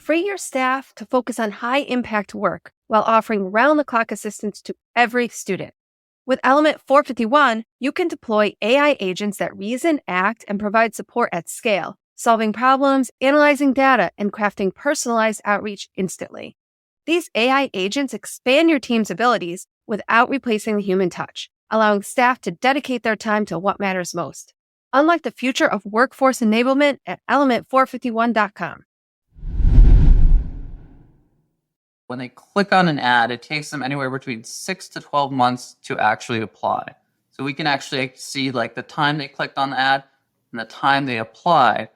free your staff to focus on high-impact work while offering round-the-clock assistance to every student. With Element 451, you can deploy AI agents that reason, act, and provide support at scale, solving problems, analyzing data, and crafting personalized outreach instantly. These AI agents expand your team's abilities without replacing the human touch, allowing staff to dedicate their time to what matters most. Unlock the future of workforce enablement at element451.com. When they click on an ad, it takes them anywhere between 6 to 12 months to actually apply. So we can actually see like the time they clicked on the ad and the time they apply.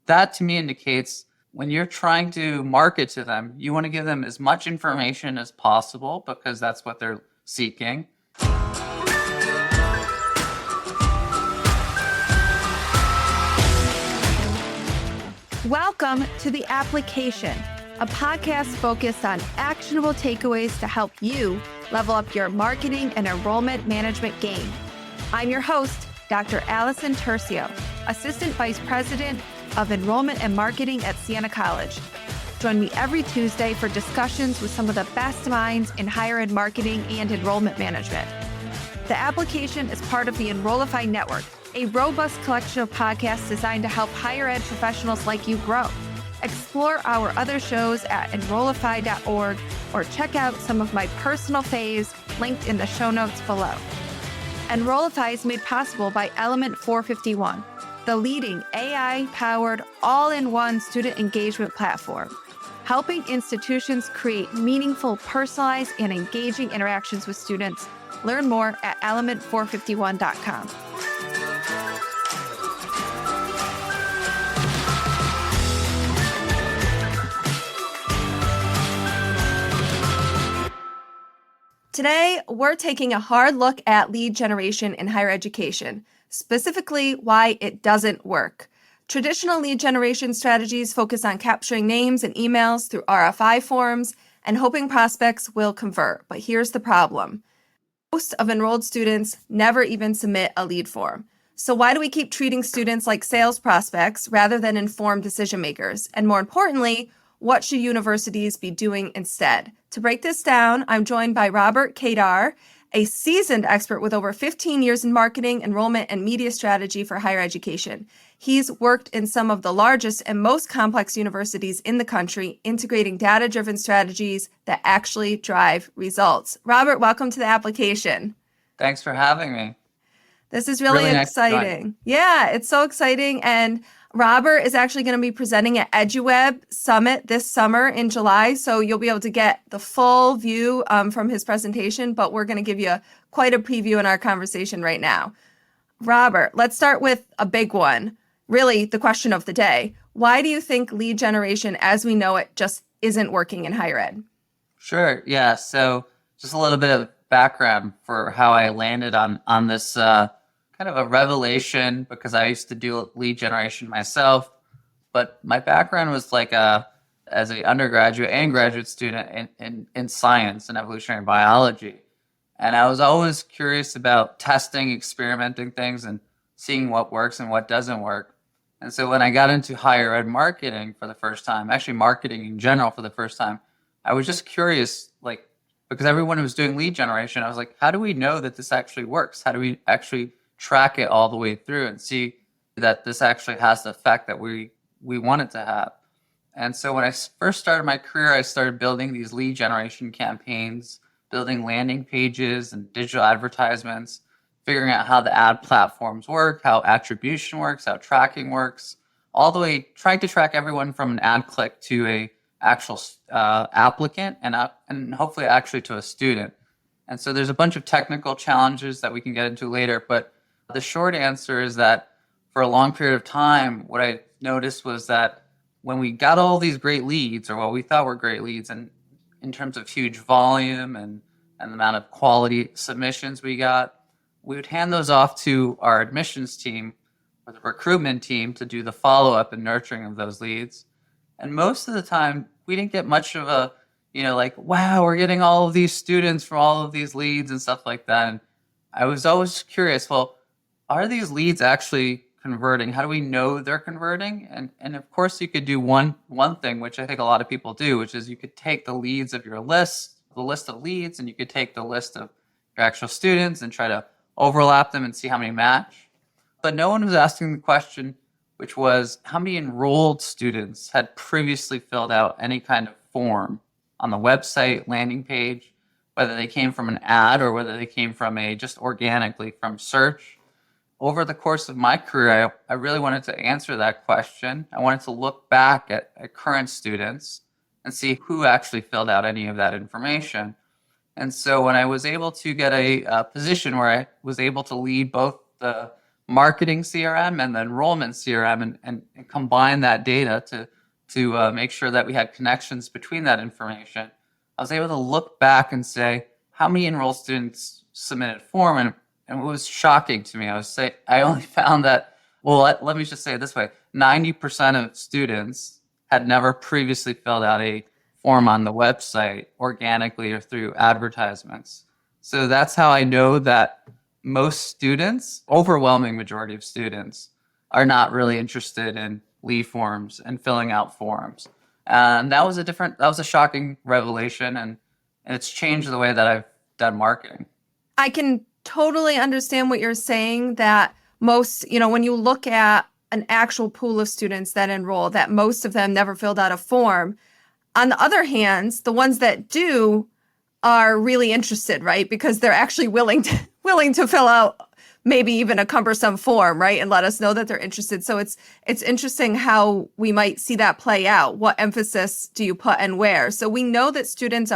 That to me indicates when you're trying to market to them, you want to give them as much information as possible because that's what they're seeking. Welcome to The Application, a podcast focused on actionable takeaways to help you level up your marketing and enrollment management game. I'm your host, Dr. Allison Tercio, Assistant Vice President of Enrollment and Marketing at Siena College. Join me every Tuesday for discussions with some of the best minds in higher ed marketing and enrollment management. The Application is part of the Enrollify Network, a robust collection of podcasts designed to help higher ed professionals like you grow. Explore our other shows at enrollify.org or check out some of my personal faves linked in the show notes below. Enrollify is made possible by Element 451, the leading AI-powered all-in-one student engagement platform, helping institutions create meaningful, personalized, and engaging interactions with students. Learn more at element451.com. Today, we're taking a hard look at lead generation in higher education, specifically why it doesn't work. Traditional lead generation strategies focus on capturing names and emails through RFI forms and hoping prospects will convert. But here's the problem. Most of enrolled students never even submit a lead form. So why do we keep treating students like sales prospects rather than informed decision makers? And more importantly, what should universities be doing instead? To break this down, I'm joined by Robert Kadar, a seasoned expert with over 15 years in marketing, enrollment, and media strategy for higher education. He's worked in some of the largest and most complex universities in the country, integrating data-driven strategies that actually drive results. Robert, welcome to The Application. Thanks for having me. This is really exciting. Yeah, it's so exciting. And Robert is actually going to be presenting at EduWeb Summit this summer in July, so you'll be able to get the full view from his presentation, but we're going to give you quite a preview in our conversation right now. Robert, let's start with a big one, really the question of the day. Why do you think lead generation as we know it just isn't working in higher ed? Sure, yeah. So just a little bit of background for how I landed on this kind of a revelation, because I used to do lead generation myself, but my background was like as an undergraduate and graduate student in science and evolutionary biology. And I was always curious about testing, experimenting things and seeing what works and what doesn't work. And so when I got into higher ed marketing for the first time, actually marketing in general for the first time, I was just curious, like, because everyone was doing lead generation, I was like, how do we know that this actually works? How do we actually track it all the way through and see that this actually has the effect that we want it to have? And so when I first started my career, I started building these lead generation campaigns, building landing pages and digital advertisements, figuring out how the ad platforms work, how attribution works, how tracking works, all the way trying to track everyone from an ad click to a actual applicant and hopefully actually to a student. And so there's a bunch of technical challenges that we can get into later, but the short answer is that for a long period of time, what I noticed was that when we got all these great leads, or what we thought were great leads, and in terms of huge volume and the amount of quality submissions we got, we would hand those off to our admissions team or the recruitment team to do the follow-up and nurturing of those leads. And most of the time, we didn't get much of a, like, wow, we're getting all of these students from all of these leads and stuff like that. And I was always curious, well, are these leads actually converting? How do we know they're converting? And of course, you could do one thing, which I think a lot of people do, which is you could take the leads of your list, the list of leads, and you could take the list of your actual students and try to overlap them and see how many match. But no one was asking the question, which was how many enrolled students had previously filled out any kind of form on the website, landing page, whether they came from an ad or whether they came from just organically from search. Over the course of my career, I really wanted to answer that question. I wanted to look back at current students and see who actually filled out any of that information. And so when I was able to get a position where I was able to lead both the marketing CRM and the enrollment CRM and combine that data to make sure that we had connections between that information, I was able to look back and say, how many enrolled students submitted form? And it was shocking to me. I only found that, well, let me just say it this way, 90% of students had never previously filled out a form on the website organically or through advertisements. So that's how I know that most students, overwhelming majority of students, are not really interested in lead forms and filling out forms. And that was a shocking revelation, and it's changed the way that I've done marketing. I can totally understand what you're saying, that most, when you look at an actual pool of students that enroll, that most of them never filled out a form. On the other hand, the ones that do are really interested, right? Because they're actually willing to fill out maybe even a cumbersome form, right? And let us know that they're interested. So it's interesting how we might see that play out. What emphasis do you put and where? So we know that students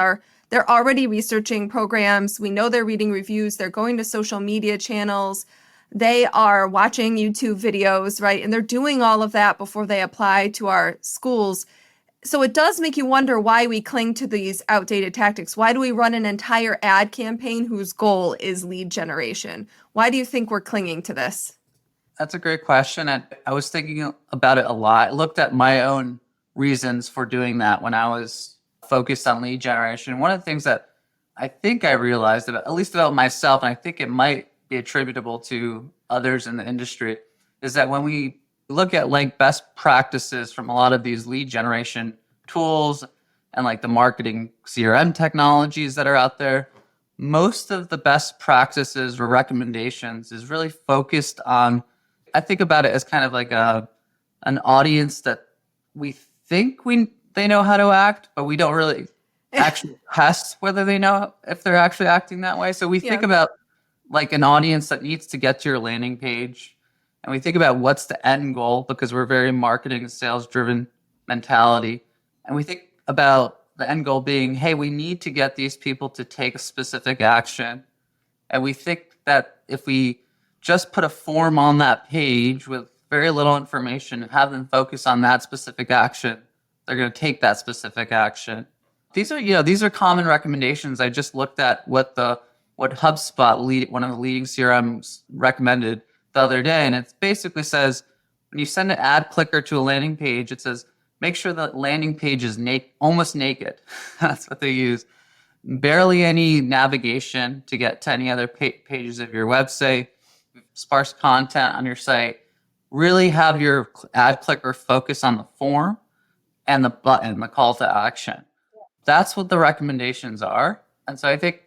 they're already researching programs. We know they're reading reviews. They're going to social media channels. They are watching YouTube videos, right? And they're doing all of that before they apply to our schools. So it does make you wonder why we cling to these outdated tactics. Why do we run an entire ad campaign whose goal is lead generation? Why do you think we're clinging to this? That's a great question. And I was thinking about it a lot. I looked at my own reasons for doing that when I was focused on lead generation. One of the things that I think I realized about, at least about myself, and I think it might be attributable to others in the industry, is that when we look at best practices from a lot of these lead generation tools and the marketing CRM technologies that are out there, most of the best practices or recommendations is really focused on, I think about it as kind of an audience that we think they know how to act, but we don't really actually test whether they know if they're actually acting that way. So we think about an audience that needs to get to your landing page, and we think about what's the end goal, because we're very marketing and sales driven mentality. And we think about the end goal being, hey, we need to get these people to take a specific action. And we think that if we just put a form on that page with very little information and have them focus on that specific action, they're going to take that specific action. These are common recommendations. I just looked at what HubSpot, one of the leading CRMs, recommended the other day, and it basically says when you send an ad clicker to a landing page, it says make sure the landing page is almost naked. That's what they use. Barely any navigation to get to any other pages of your website. Sparse content on your site. Really have your ad clicker focus on the form and the button, the call to action. That's what the recommendations are. And so I think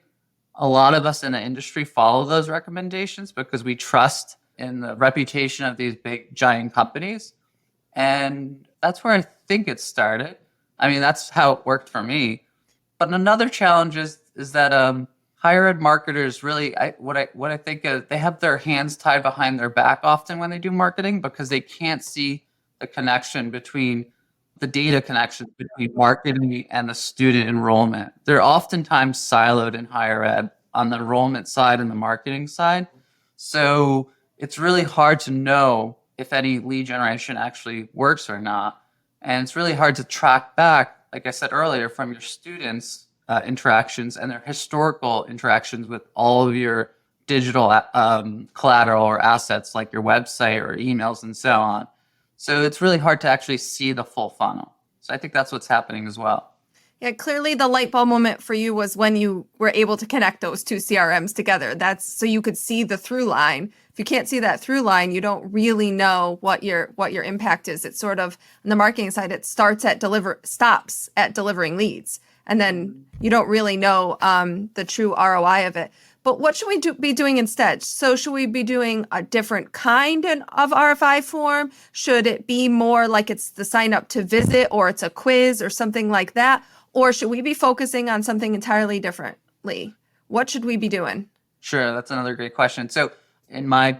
a lot of us in the industry follow those recommendations because we trust in the reputation of these big giant companies. And that's where I think it started. I mean, that's how it worked for me. But another challenge is that higher ed marketers really, what I think is they have their hands tied behind their back often when they do marketing, because they can't see the connection between the data connection between marketing and the student enrollment. They're oftentimes siloed in higher ed on the enrollment side and the marketing side. So it's really hard to know if any lead generation actually works or not. And it's really hard to track back, like I said earlier, from your students' interactions and their historical interactions with all of your digital collateral or assets like your website or emails and so on. So it's really hard to actually see the full funnel. So I think that's what's happening as well. Yeah, clearly the light bulb moment for you was when you were able to connect those two CRMs together. That's so you could see the through line. If you can't see that through line, you don't really know what your impact is. It's sort of on the marketing side, it stops at delivering leads, and then you don't really know the true ROI of it. But what should we be doing instead? So should we be doing a different kind of RFI form? Should it be more like it's the sign up to visit, or it's a quiz or something like that? Or should we be focusing on something entirely differently? What should we be doing? Sure, that's another great question. So in my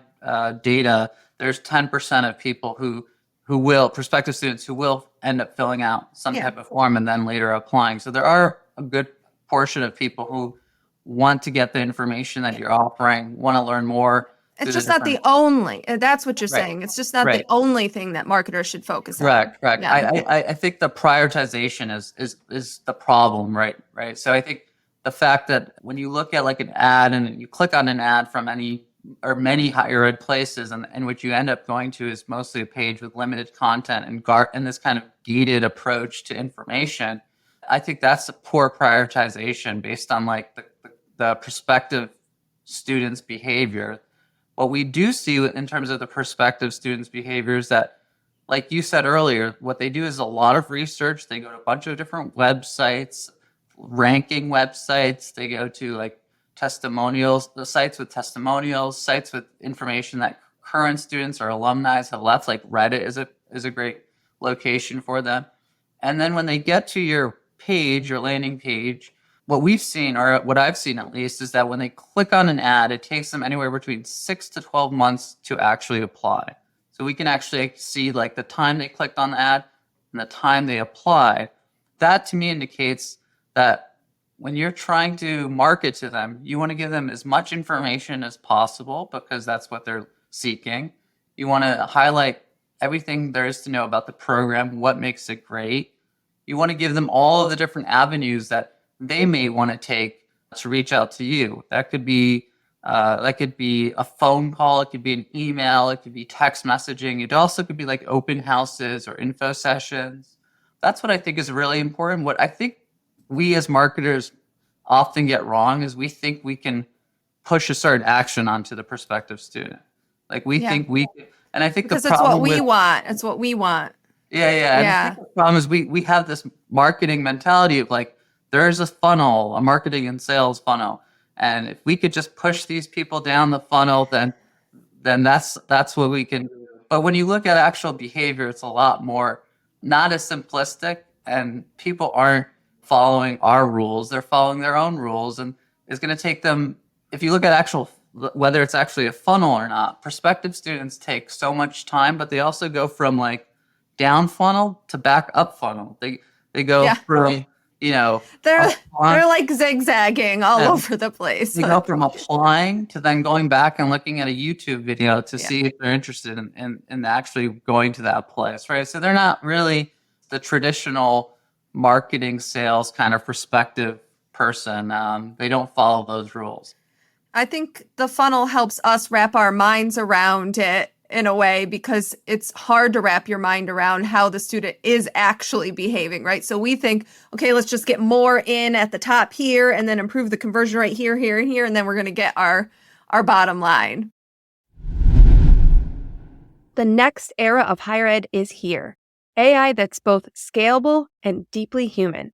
data, there's 10% of people who will, prospective students who will end up filling out some type of form and then later applying. So there are a good portion of people who want to get the information that you're offering, want to learn more. It's just not the only, that's what you're saying. It's just not the only thing that marketers should focus on. Correct. Yeah. I think the prioritization is the problem, right? So I think the fact that when you look at like an ad and you click on an ad from any or many higher ed places, and what you end up going to is mostly a page with limited content and this kind of gated approach to information. I think that's a poor prioritization based on like the prospective students' behavior. What we do see in terms of the prospective students' behavior is that, like you said earlier, what they do is a lot of research. They go to a bunch of different websites, ranking websites. They go to like testimonials, the sites with testimonials, sites with information that current students or alumni have left. Like Reddit is a great location for them. And then when they get to your page, your landing page, what we've seen, or what I've seen at least, is that when they click on an ad, it takes them anywhere between 6 to 12 months to actually apply. So we can actually see like the time they clicked on the ad and the time they applied. That to me indicates that when you're trying to market to them, you want to give them as much information as possible because that's what they're seeking. You want to highlight everything there is to know about the program, what makes it great. You want to give them all of the different avenues that they may want to take to reach out to you. That could be a phone call, it could be an email, it could be text messaging. It also could be like open houses or info sessions. That's what I think is really important. What I think we as marketers often get wrong is we think we can push a certain action onto the prospective student. Like we think we can, and I think because the problem it's what we want. It's what we want. Yeah. And I think the problem is we have this marketing mentality of like, there's a funnel, a marketing and sales funnel. And if we could just push these people down the funnel, then that's what we can do. But when you look at actual behavior, it's a lot more not as simplistic, and people aren't following our rules. They're following their own rules. And it's going to take them, if you look at whether it's actually a funnel or not, prospective students take so much time, but they also go from like down funnel to back up funnel. They go from, they're like zigzagging all over the place. They go from applying to then going back and looking at a YouTube video to see if they're interested in actually going to that place, right? So they're not really the traditional marketing sales kind of prospective person. They don't follow those rules. I think the funnel helps us wrap our minds around it in a way, because it's hard to wrap your mind around how the student is actually behaving, right? So we think, okay, let's just get more in at the top here and then improve the conversion rate here, here, and here, and then we're going to get our bottom line. The next era of higher ed is here. AI that's both scalable and deeply human.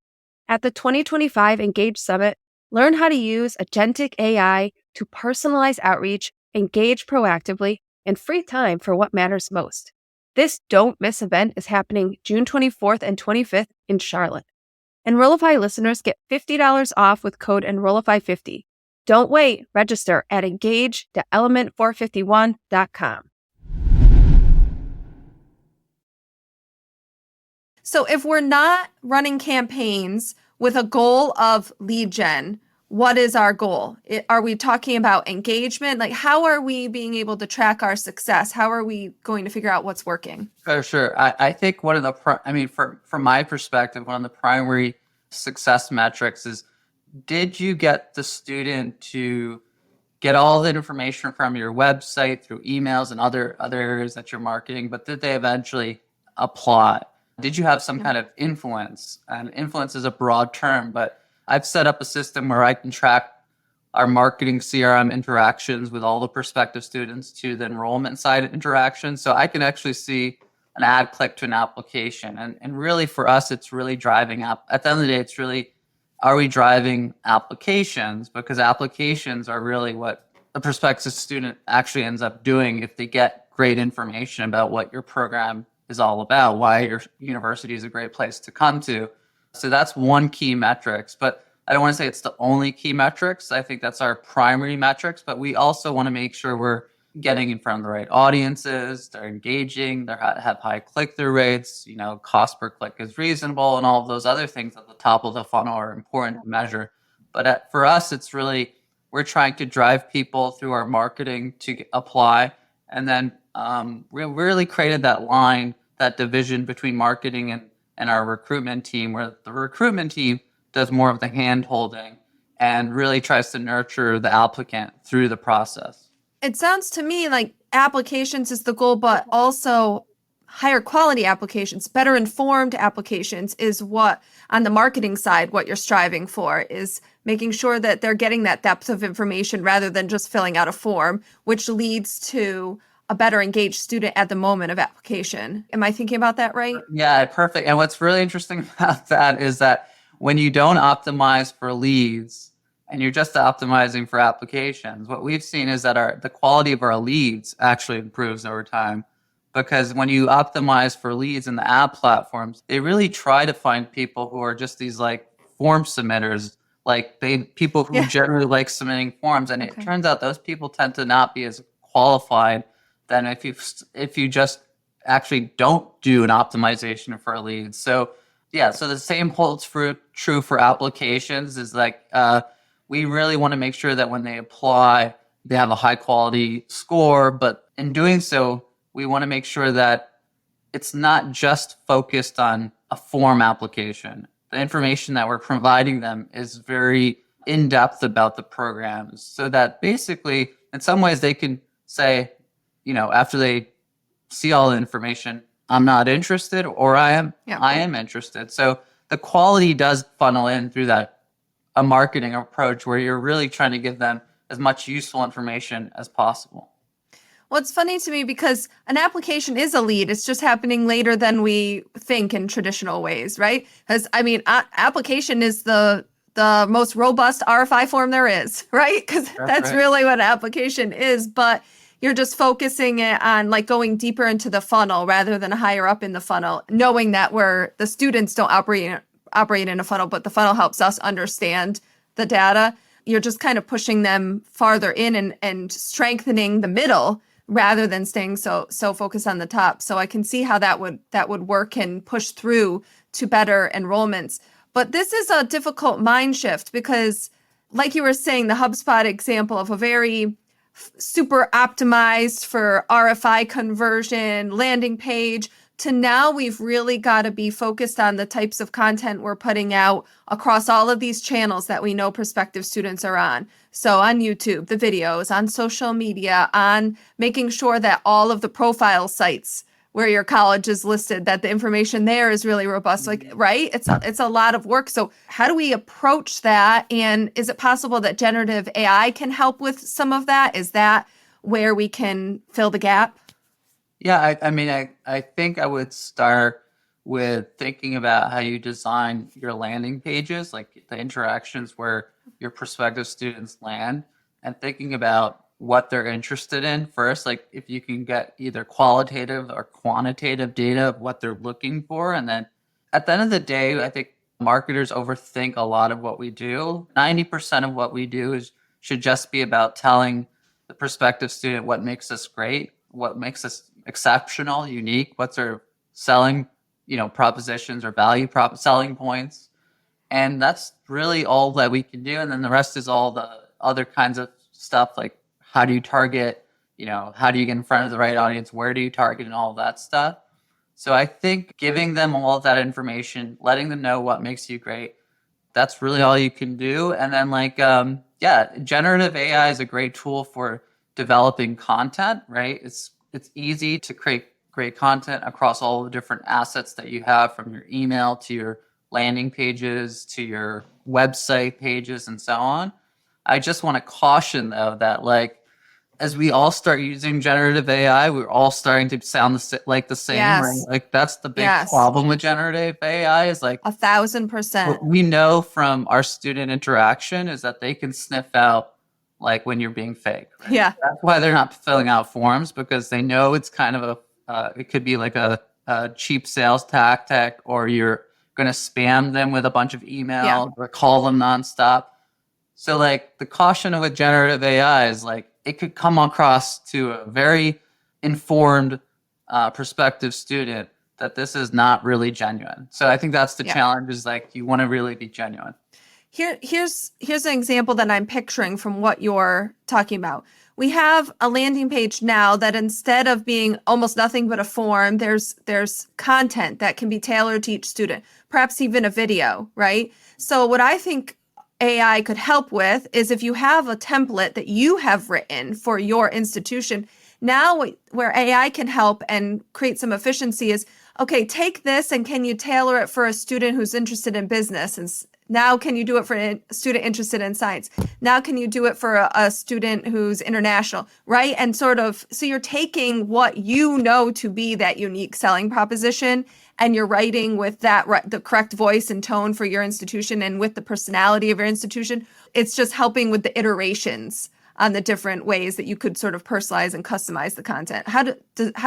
At the 2025 Engage Summit, learn how to use agentic AI to personalize outreach, engage proactively, and free time for what matters most. This Don't Miss event is happening June 24th and 25th in Charlotte. Enrollify listeners get $50 off with code Enrollify50. Don't wait. Register at engage.element451.com. So if we're not running campaigns with a goal of lead gen, what is our goal? Are we talking about engagement? Like, how are we being able to track our success? How are we going to figure out what's working? Sure. I think one of the, from my perspective, one of the primary success metrics is, did you get the student to get all the information from your website through emails and other areas that you're marketing, but did they eventually apply? Did you have some kind of influence? And influence is a broad term, but I've set up a system where I can track our marketing CRM interactions with all the prospective students to the enrollment side interactions. So I can actually see an ad click to an application. And really for us, it's really driving up. At the end of the day, it's really, are we driving applications? Because applications are really what the prospective student actually ends up doing if they get great information about what your program is all about, why your university is a great place to come to. So that's one key metrics. But I don't want to say it's the only key metrics. I think that's our primary metrics, but we also want to make sure we're getting in front of the right audiences, they're engaging, they have high click-through rates, cost per click is reasonable, and all of those other things at the top of the funnel are important to measure. But for us, it's really, we're trying to drive people through our marketing to apply. And then we really created that line, that division between marketing and our recruitment team, where the recruitment team does more of the hand holding and really tries to nurture the applicant through the process. It sounds to me like applications is the goal, but also higher quality applications, better informed applications is what, on the marketing side, what you're striving for is making sure that they're getting that depth of information rather than just filling out a form, which leads to a better engaged student at the moment of application. Am I thinking about that right? Yeah, perfect. And what's really interesting about that is that when you don't optimize for leads and you're just optimizing for applications, what we've seen is that the quality of our leads actually improves over time. Because when you optimize for leads in the app platforms, they really try to find people who are just these like form submitters, like people who generally like submitting forms. And it turns out those people tend to not be as qualified than if you just actually don't do an optimization for leads. So so the same holds true for applications. Is like we really want to make sure that when they apply, they have a high quality score. But in doing so, we want to make sure that it's not just focused on a form application. The information that we're providing them is very in-depth about the programs, so that basically, in some ways, they can say, after they see all the information, I'm not interested, or I am interested. So the quality does funnel in through a marketing approach where you're really trying to give them as much useful information as possible. Well, it's funny to me because an application is a lead. It's just happening later than we think in traditional ways, right? Because, application is the most robust RFI form there is, right? Because that's really what an application is. But you're just focusing it on like going deeper into the funnel rather than higher up in the funnel, knowing that the students don't operate in a funnel, but the funnel helps us understand the data. You're just kind of pushing them farther in and strengthening the middle rather than staying so focused on the top. So I can see how that would work and push through to better enrollments. But this is a difficult mind shift because, like you were saying, the HubSpot example of a very super optimized for RFI conversion landing page to now we've really got to be focused on the types of content we're putting out across all of these channels that we know prospective students are on. So on YouTube, the videos, on social media, on making sure that all of the profile sites where your college is listed, that the information there is really robust, right? It's a lot of work. So how do we approach that? And is it possible that generative AI can help with some of that? Is that where we can fill the gap? Yeah, I think I would start with thinking about how you design your landing pages, like the interactions where your prospective students land, and thinking about what they're interested in first, like if you can get either qualitative or quantitative data of what they're looking for. And then at the end of the day, I think marketers overthink a lot of what we do. 90% of what we do should just be about telling the prospective student what makes us great, what makes us exceptional, unique, what's our selling, propositions or value selling points. And that's really all that we can do. And then the rest is all the other kinds of stuff, like how do you target, how do you get in front of the right audience? Where do you target and all that stuff? So I think giving them all of that information, letting them know what makes you great, that's really all you can do. And then generative AI is a great tool for developing content, right? It's easy to create great content across all the different assets that you have, from your email to your landing pages to your website pages and so on. I just want to caution though that like as we all start using generative AI, we're all starting to sound like the same, right? Yes. Like that's the big Yes. problem with generative AI is like 1,000%. what we know from our student interaction is that they can sniff out like when you're being fake. Right? Yeah. That's why they're not filling out forms, because they know it's kind of it could be like a cheap sales tactic, or you're going to spam them with a bunch of emails or call them nonstop. So like the caution with generative AI is like it could come across to a very informed prospective student that this is not really genuine. So I think that's the challenge, is like you want to really be genuine. Here's an example that I'm picturing from what you're talking about. We have a landing page now that instead of being almost nothing but a form, there's content that can be tailored to each student, perhaps even a video, right? So what I think AI could help with is if you have a template that you have written for your institution, now where AI can help and create some efficiency is, okay, take this and can you tailor it for a student who's interested in business? And now can you do it for a student interested in science? Now can you do it for a student who's international, right? And sort of, so you're taking what you know to be that unique selling proposition and you're writing with that the correct voice and tone for your institution and with the personality of your institution. It's just helping with the iterations on the different ways that you could sort of personalize and customize the content. How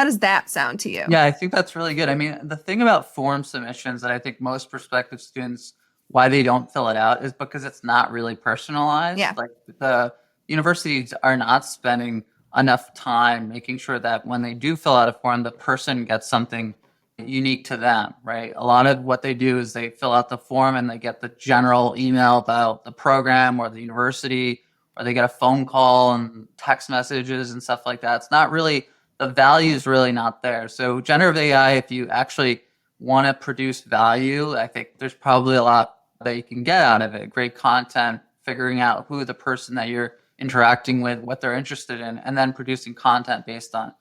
does that sound to you? Yeah, I think that's really good. I mean, the thing about form submissions that I think most prospective students, why they don't fill it out, is because it's not really personalized. Yeah. Like the universities are not spending enough time making sure that when they do fill out a form, the person gets something unique to them, right? A lot of what they do is they fill out the form and they get the general email about the program or the university, or they get a phone call and text messages and stuff like that. It's not really, the value is really not there. So generative AI, if you actually want to produce value, I think there's probably a lot that you can get out of it. Great content, figuring out who the person that you're interacting with, what they're interested in, and then producing content based on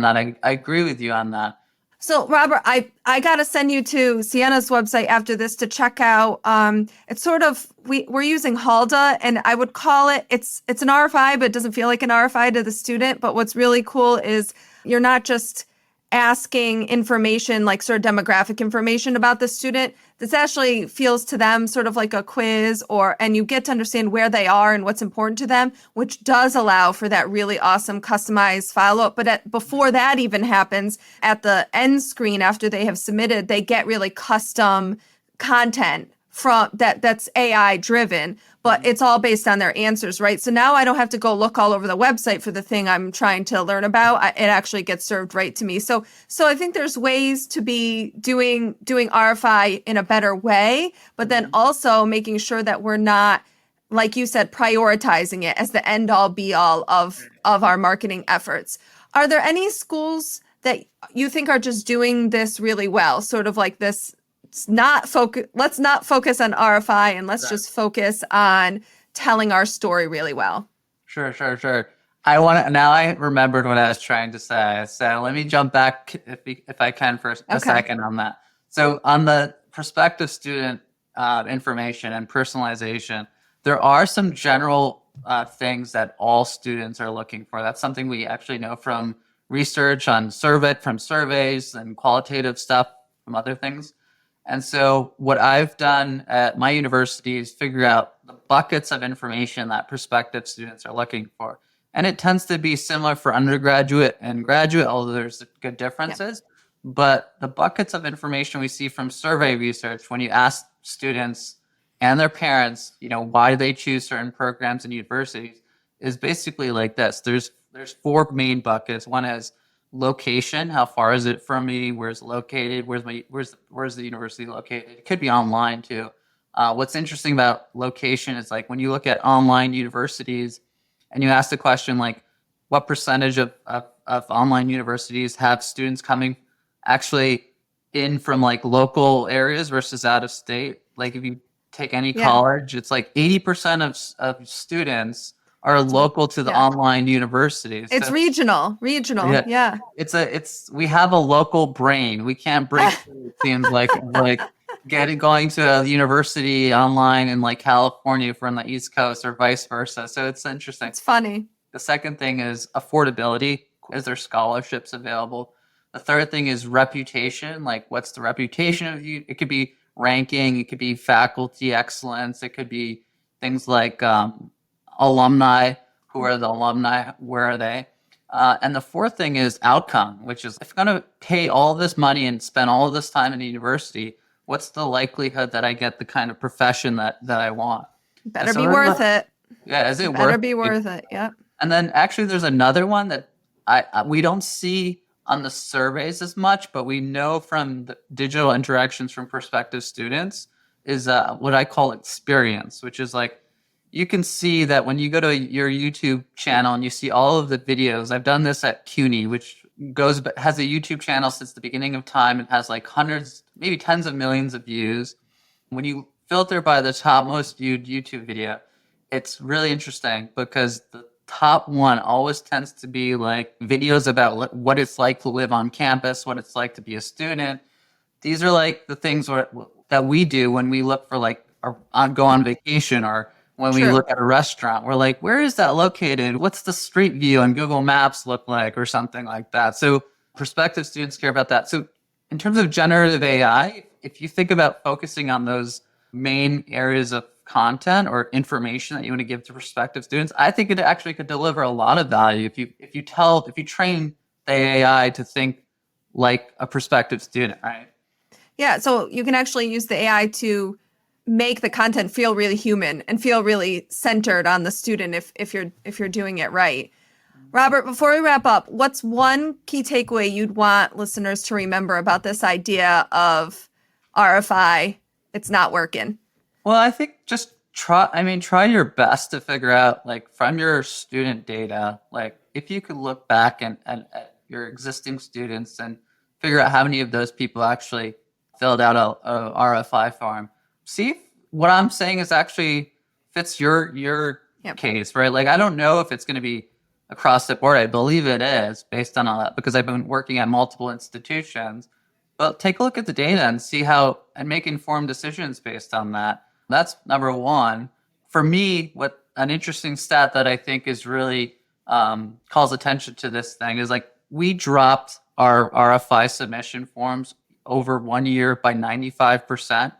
that. I agree with you on that. So Robert, I got to send you to Sienna's website after this to check out. It's sort of, we're using Halda, and I would call it, it's an RFI, but it doesn't feel like an RFI to the student. But what's really cool is you're not just asking information, like sort of demographic information about the student. This actually feels to them sort of like a quiz, and you get to understand where they are and what's important to them, which does allow for that really awesome customized follow-up. But before that even happens, at the end screen after they have submitted, they get really custom content from that's AI driven, but it's all based on their answers, right? So now I don't have to go look all over the website for the thing I'm trying to learn about. It actually gets served right to me. So I think there's ways to be doing RFI in a better way, but then also making sure that we're not, like you said, prioritizing it as the end all be all of our marketing efforts. Are there any schools that you think are just doing this really well? Sort of like this, let's not focus on RFI and let's just focus on telling our story really well. Sure. Now I remembered what I was trying to say. So let me jump back if I can for a second on that. So on the prospective student information and personalization, there are some general things that all students are looking for. That's something we actually know from research from surveys and qualitative stuff from other things. And so what I've done at my university is figure out the buckets of information that prospective students are looking for. And it tends to be similar for undergraduate and graduate, although there's good differences. Yeah. But the buckets of information we see from survey research, when you ask students and their parents, why they choose certain programs and universities, is basically like this. There's four main buckets. One is location. How far is it from me? Where's it located? Where's the university located? It could be online too. What's interesting about location is like when you look at online universities and you ask the question like, what percentage of online universities have students coming actually in from like local areas versus out of state? Like if you take any college, it's like 80% of students are local to the online universities. It's regional. Yeah. We have a local brain. We can't break through, it seems like going to a university online in like California from the East Coast or vice versa. So it's interesting. It's funny. The second thing is affordability. Is there scholarships available? The third thing is reputation. Like, what's the reputation of you? It could be ranking. It could be faculty excellence. It could be things like alumni. Who are the alumni? Where are they? And the fourth thing is outcome, which is if I'm going to pay all this money and spend all this time in a university, what's the likelihood that I get the kind of profession that I want? Better be worth it. Yeah, is it worth it? Better be worth it. Yep. And then actually there's another one that we don't see on the surveys as much, but we know from the digital interactions from prospective students is what I call experience, which is like, you can see that when you go to your YouTube channel and you see all of the videos. I've done this at CUNY, which has a YouTube channel since the beginning of time. It has like hundreds, maybe tens of millions of views. When you filter by the top most viewed YouTube video, it's really interesting because the top one always tends to be like videos about what it's like to live on campus, what it's like to be a student. These are like the things that we do when we look for like go on vacation or when we look at a restaurant. We're like, where is that located? What's the street view on Google Maps look like or something like that? So prospective students care about that. So in terms of generative AI, if you think about focusing on those main areas of content or information that you want to give to prospective students, I think it actually could deliver a lot of value if you train the AI to think like a prospective student, right? Yeah, so you can actually use the AI to make the content feel really human and feel really centered on the student if you're doing it right. Robert, before we wrap up, what's one key takeaway you'd want listeners to remember about this idea of RFI? It's not working. Well, I think just try your best to figure out, like, from your student data, like if you could look back at your existing students and figure out how many of those people actually filled out a RFI form. See if what I'm saying is actually fits your case, right? Like, I don't know if it's going to be across the board. I believe it is based on all that because I've been working at multiple institutions. But take a look at the data and see and make informed decisions based on that. That's number one. For me, what an interesting stat that I think is really calls attention to this thing is like we dropped our RFI submission forms over 1 year by 95%,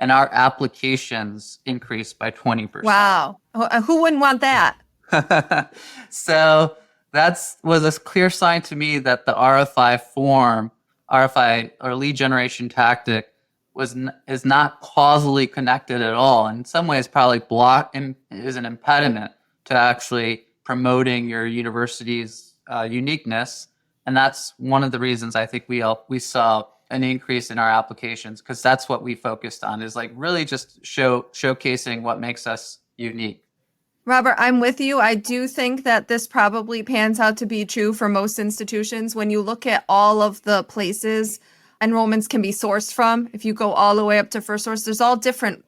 and our applications increased by 20%. Wow. Who wouldn't want that? So was a clear sign to me that the RFI or lead generation tactic is not causally connected at all. In some ways, probably is an impediment to actually promoting your university's uniqueness. And that's one of the reasons I think we saw an increase in our applications, because that's what we focused on, is like really just showcasing what makes us unique. Robert, I'm with you. I do think that this probably pans out to be true for most institutions. When you look at all of the places enrollments can be sourced from, if you go all the way up to First Source, there's all different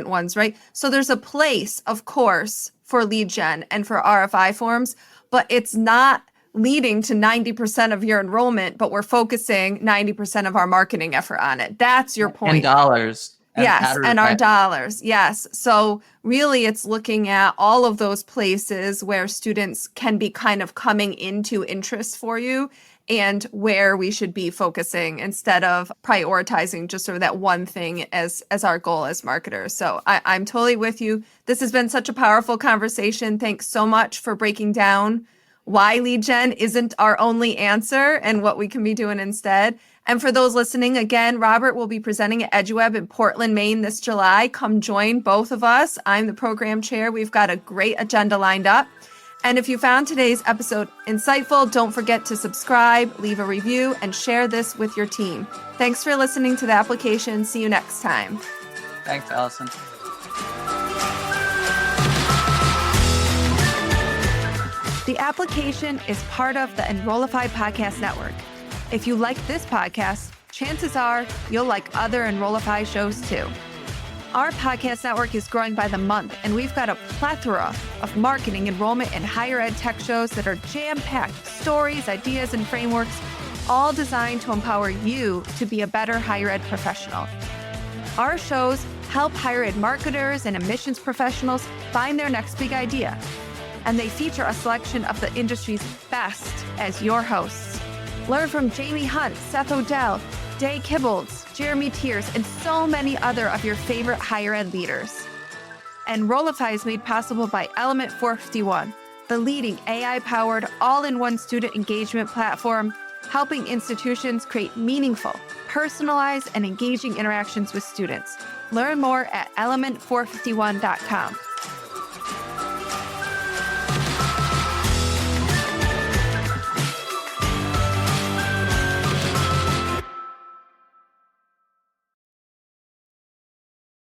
ones, right? So there's a place, of course, for lead gen and for RFI forms, but it's not leading to 90% of your enrollment, but we're focusing 90% of our marketing effort on it. That's your point. And dollars. Yes, and our dollars. Yes. So really it's looking at all of those places where students can be kind of coming into interest for you and where we should be focusing instead of prioritizing just sort of that one thing as our goal as marketers. So I'm totally with you. This has been such a powerful conversation. Thanks so much for breaking down why lead gen isn't our only answer and what we can be doing instead. And for those listening, again, Robert will be presenting at EduWeb in Portland, Maine this July. Come join both of us. I'm the program chair. We've got a great agenda lined up. And if you found today's episode insightful, don't forget to subscribe, leave a review, and share this with your team. Thanks for listening to The Application. See you next time. Thanks, Allison. The Application is part of the Enrollify Podcast Network. If you like this podcast, chances are you'll like other Enrollify shows too. Our podcast network is growing by the month, and we've got a plethora of marketing, enrollment, and higher ed tech shows that are jam-packed with stories, ideas, and frameworks, all designed to empower you to be a better higher ed professional. Our shows help higher ed marketers and admissions professionals find their next big idea, and they feature a selection of the industry's best as your hosts. Learn from Jamie Hunt, Seth Odell, Day Kibbles, Jeremy Tiers, and so many other of your favorite higher ed leaders. Enrollify is made possible by Element 451, the leading AI-powered all-in-one student engagement platform, helping institutions create meaningful, personalized, and engaging interactions with students. Learn more at element451.com.